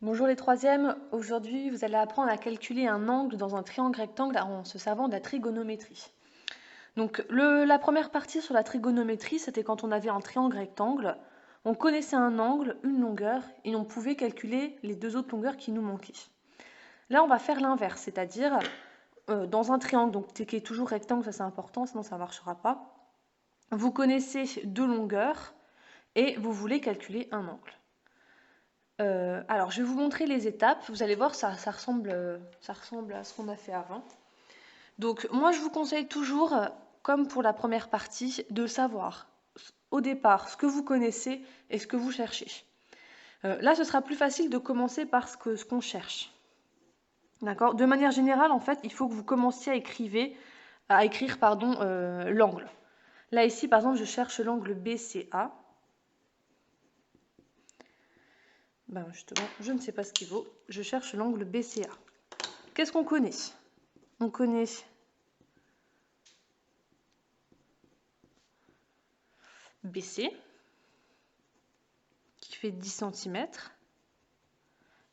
Bonjour les troisièmes, aujourd'hui vous allez apprendre à calculer un angle dans un triangle rectangle en se servant de la trigonométrie. Donc la première partie sur la trigonométrie, c'était quand on avait un triangle rectangle, on connaissait un angle, une longueur, et on pouvait calculer les deux autres longueurs qui nous manquaient. Là on va faire l'inverse, c'est-à-dire dans un triangle, donc qui est toujours rectangle, ça c'est important, sinon ça ne marchera pas, vous connaissez deux longueurs et vous voulez calculer un angle. Alors, je vais vous montrer les étapes. Vous allez voir, ça ressemble à ce qu'on a fait avant. Donc, moi, je vous conseille toujours, comme pour la première partie, de savoir au départ ce que vous connaissez et ce que vous cherchez. Là, ce sera plus facile de commencer par ce qu'on cherche. D'accord? De manière générale, en fait, il faut que vous commenciez à écrire l'angle. Là, ici, par exemple, je cherche l'angle BCA. Ben justement, je ne sais pas ce qu'il vaut. Je cherche l'angle BCA. Qu'est-ce qu'on connaît? On connaît BC, qui fait 10 cm,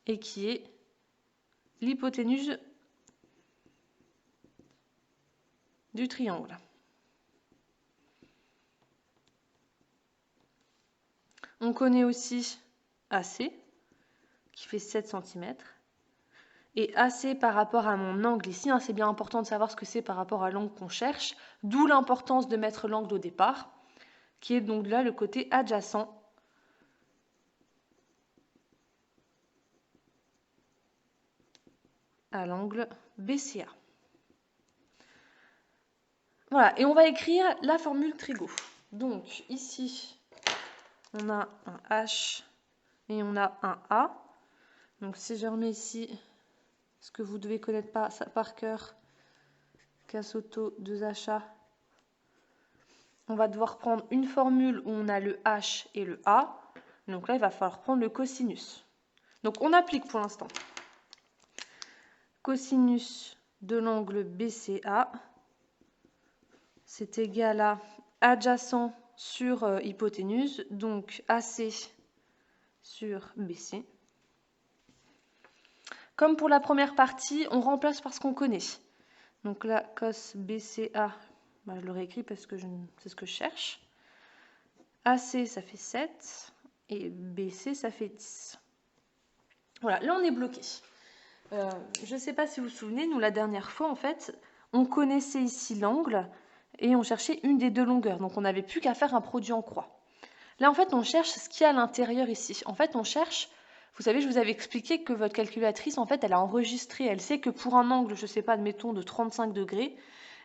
et qui est l'hypoténuse du triangle. On connaît aussi AC, qui fait 7 cm. Et AC par rapport à mon angle ici, c'est bien important de savoir ce que c'est par rapport à l'angle qu'on cherche, d'où l'importance de mettre l'angle au départ, qui est donc là le côté adjacent à l'angle BCA. Voilà, et on va écrire la formule trigo. Donc ici, on a un H et on a un A. Donc si je remets ici ce que vous devez connaître par cœur, Casoto 2HA, on va devoir prendre une formule où on a le H et le A. Donc là, il va falloir prendre le cosinus. Donc on applique pour l'instant. Cosinus de l'angle BCA, c'est égal à adjacent sur hypoténuse, donc AC sur BC. Comme pour la première partie, on remplace par ce qu'on connaît. Donc là, cos BCA, je l'aurais écrit parce que c'est ce que je cherche. AC, ça fait 7, et BC, ça fait 10. Voilà, là on est bloqué. Je ne sais pas si vous vous souvenez, nous la dernière fois, en fait, on connaissait ici l'angle et on cherchait une des deux longueurs. Donc on n'avait plus qu'à faire un produit en croix. Là, en fait, on cherche ce qu'il y a à l'intérieur ici. En fait, on cherche, vous savez, je vous avais expliqué que votre calculatrice, en fait, elle a enregistré, elle sait que pour un angle, je ne sais pas, admettons, de 35 degrés,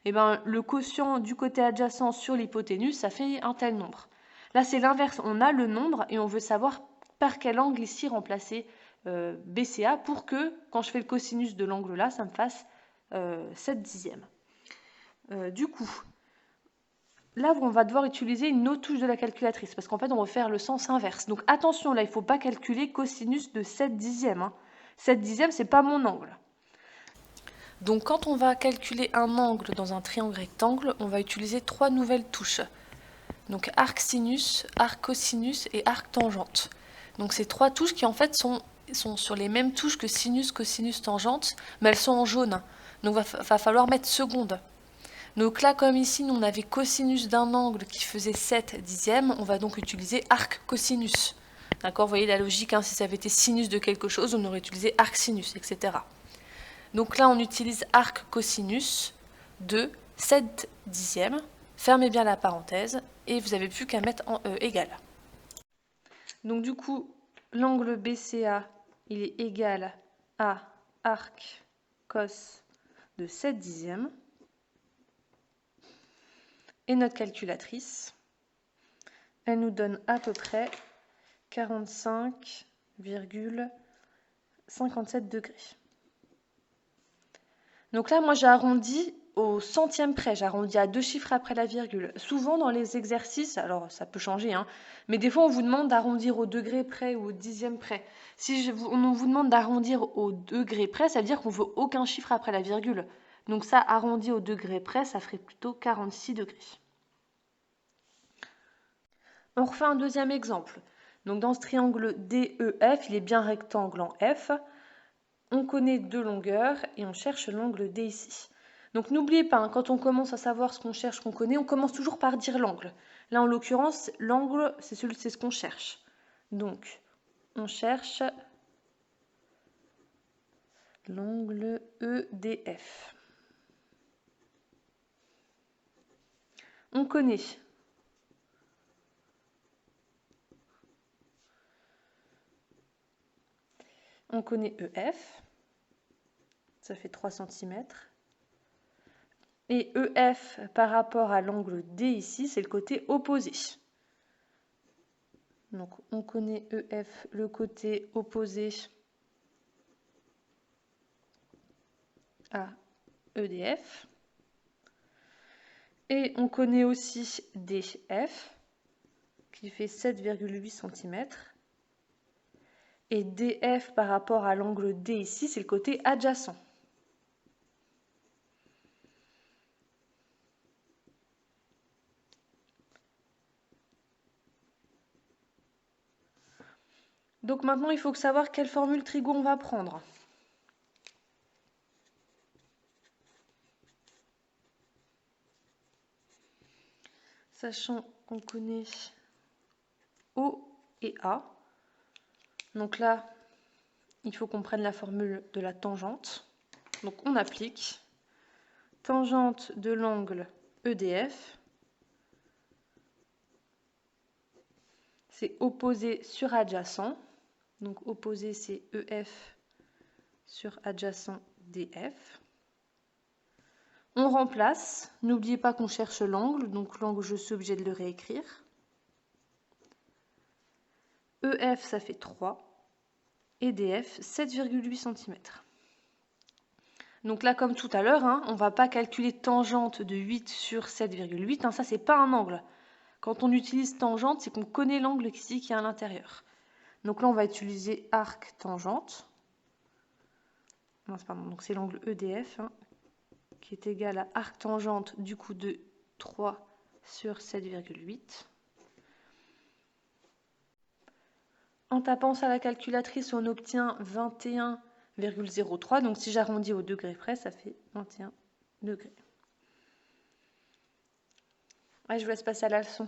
eh ben, le quotient du côté adjacent sur l'hypoténuse, ça fait un tel nombre. Là, c'est l'inverse. On a le nombre et on veut savoir par quel angle ici remplacer BCA pour que, quand je fais le cosinus de l'angle là, ça me fasse 7 dixièmes. Du coup, là, on va devoir utiliser une autre touche de la calculatrice parce qu'en fait, on va faire le sens inverse. Donc attention, là, il ne faut pas calculer cosinus de 7 dixièmes. 7 dixièmes, ce n'est pas mon angle. Donc quand on va calculer un angle dans un triangle rectangle, on va utiliser trois nouvelles touches. Donc arc sinus, arc cosinus et arc tangente. Donc ces trois touches qui en fait sont sur les mêmes touches que sinus, cosinus, tangente, mais elles sont en jaune. Donc va falloir mettre seconde. Donc là, comme ici, nous on avait cosinus d'un angle qui faisait 7 dixièmes, on va donc utiliser arc cosinus. D'accord, vous voyez la logique, si ça avait été sinus de quelque chose, on aurait utilisé arc sinus, etc. Donc là, on utilise arc cosinus de 7 dixièmes. Fermez bien la parenthèse et vous n'avez plus qu'à mettre en égal. Donc du coup, l'angle BCA, il est égal à arc cos de 7 dixièmes. Et notre calculatrice, elle nous donne à peu près 45,57 degrés. Donc là, moi, j'ai arrondi au centième près, j'arrondis à 2 chiffres après la virgule. Souvent, dans les exercices, alors ça peut changer, mais des fois, on vous demande d'arrondir au degré près ou au dixième près. Si on vous demande d'arrondir au degré près, ça veut dire qu'on ne veut aucun chiffre après la virgule. Donc ça, arrondi au degré près, ça ferait plutôt 46 degrés. On refait un deuxième exemple. Donc dans ce triangle DEF, il est bien rectangle en F. On connaît deux longueurs et on cherche l'angle D ici. Donc n'oubliez pas, hein, quand on commence à savoir ce qu'on cherche, qu'on connaît, on commence toujours par dire l'angle. Là, en l'occurrence, l'angle, c'est ce qu'on cherche. Donc, on cherche l'angle EDF. On connaît EF, ça fait 3 cm. Et EF par rapport à l'angle D ici, c'est le côté opposé. Donc on connaît EF, le côté opposé à EDF. Et on connaît aussi DF, qui fait 7,8 cm. Et DF par rapport à l'angle D ici, c'est le côté adjacent. Donc maintenant, il faut savoir quelle formule trigo on va prendre. Sachant qu'on connaît O et A. Donc là, il faut qu'on prenne la formule de la tangente. Donc on applique tangente de l'angle EDF. C'est opposé sur adjacent. Donc opposé, c'est EF sur adjacent DF. On remplace. N'oubliez pas qu'on cherche l'angle. Donc l'angle, je suis obligée de le réécrire. EF, ça fait 3. Et DF, 7,8 cm. Donc là, comme tout à l'heure, hein, on ne va pas calculer tangente de 8 sur 7,8. Hein, ça, c'est pas un angle. Quand on utilise tangente, c'est qu'on connaît l'angle ici qui est à l'intérieur. Donc là, on va utiliser arc tangente. Non, pardon, donc c'est l'angle EDF, hein, qui est égal à arc tangente du coup de 3 sur 7,8. En tapant ça à la calculatrice, on obtient 21,03. Donc si j'arrondis au degré près, ça fait 21 degrés. Ouais, je vous laisse passer à la leçon.